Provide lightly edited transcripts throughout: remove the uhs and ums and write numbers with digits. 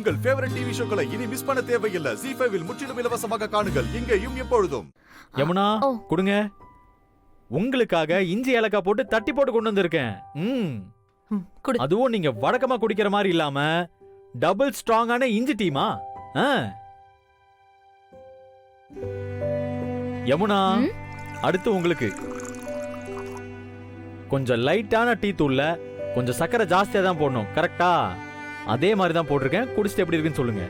உங்கள் favourite TV ஷோக்களை இனி miss பண்ண தேவையில்லை. ZEE5 இல் முற்றிலும் இலவசமாக காணுங்கள். இங்கேயும் எப்பொழுதும். யமுனா கொடுங்க. உங்களுக்காக இஞ்சி ஏலக்காய் போட்டு தட்டி போட்டு கொண்டு வந்திருக்கேன். அதுவும் நீங்க வழக்கமா குடிக்கிற மாதிரி இல்லாம டபுள் ஸ்ட்ராங்கான இஞ்சி டீமா. யமுனா அடுத்து உங்களுக்கு கொஞ்சம் லைட்டான டீ தூள்ல கொஞ்சம் சக்கரை ஜாஸ்தியா தான் போடணும். கரெக்டா? அதே மாதிரி தான் போட்டிருக்கேன். குடிச்சிட்டு எப்படி இருக்குன்னு சொல்லுங்க.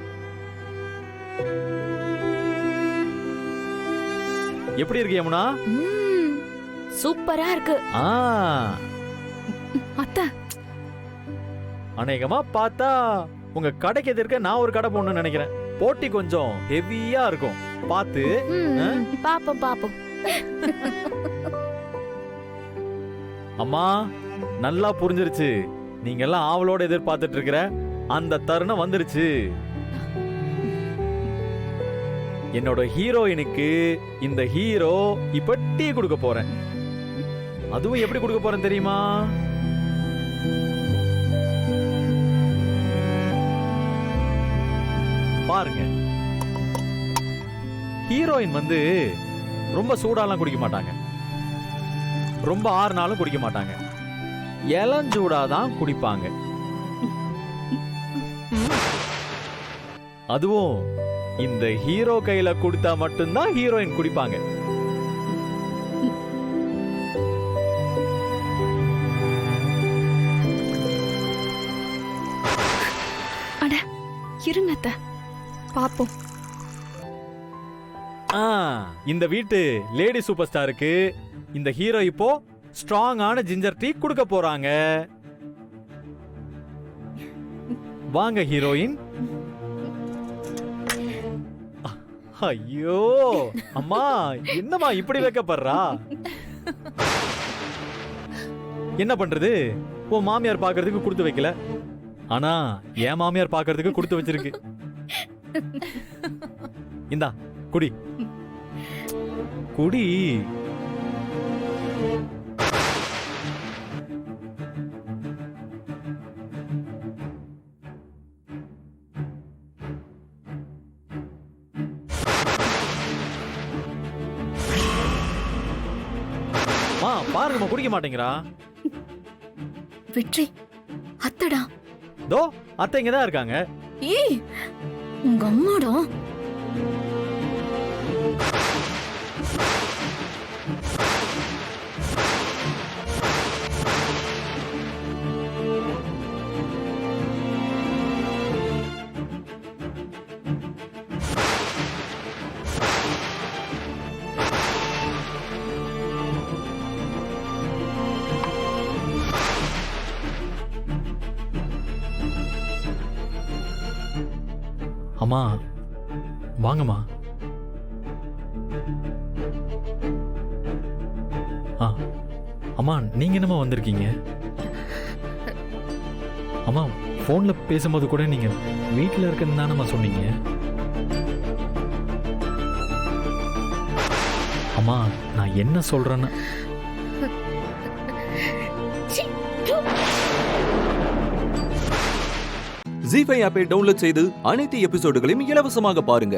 எப்படி இருக்கு யமுனா? சூப்பரா இருக்கு. அத்தை அநேகமா பார்த்தா உங்க கடைக்கு எதிர்க்க நான் ஒரு கடை போடணும்னு நினைக்கிறேன். போட்டி கொஞ்சம் ஹெவியா இருக்கும். பார்த்து பாப்போம். அம்மா நல்லா புரிஞ்சிருச்சு. நீங்க எல்லாம் ஆவலோட எதிர்பார்த்துட்டு இருக்கிற அந்த தருணம் வந்துருச்சு. என்னோட ஹீரோயினுக்கு இந்த ஹீரோ இப்ப டீ கொடுக்க போறேன். அதுவும் எப்படி கொடுக்க போறேன் தெரியுமா? பாருங்க. ஹீரோயின் வந்து ரொம்ப சூடாலாம் குடிக்க மாட்டாங்க, ரொம்ப ஆறுனாலும் குடிக்க மாட்டாங்க. இளஞ்சூடாதான் குடிப்பாங்க. அதுவும் இந்த ஹீரோ கையில கொடுத்தா மட்டும்தான் ஹீரோயின் குடிப்பாங்க. அட இருங்க அத்தை, பாப்போம். இந்த வீட்டு லேடி சூப்பர் ஸ்டாருக்கு இந்த ஹீரோ இப்போ ஸ்ட்ராங்கான ஜிஞ்சர் டீ கொடுக்க போறாங்க. வாங்க ஹீரோயின். ஐயோ அம்மா, என்னம்மா இப்படி வைக்கப்படுறா? என்ன பண்றது? உன் மாமியார் பாக்குறதுக்கு கொடுத்து வைக்கல, ஆனா என் மாமியார் பாக்குறதுக்கு கொடுத்து வச்சிருக்கு. இந்தா குடி குடி. பாருங்கம்மா, குடிக்க மாட்டேங்கிறா. வெற்றி அத்தடா. தோ அத்தை இங்கதான் இருக்காங்க. ஏய் உங்க அம்மாடா. அம்மா வாங்கம்மா. அம்மா நீங்க என்னம்மா வந்திருக்கீங்க? அம்மா போன்ல பேசும்போது கூட நீங்க வீட்டுல இருக்குன்னு தானம்மா சொன்னீங்க. அம்மா நான் என்ன சொல்றேன்னு ZEE5 ஆப்பை டவுன்லோட் செய்து அனைத்து எபிசோடுகளையும் இலவசமாக பாருங்க.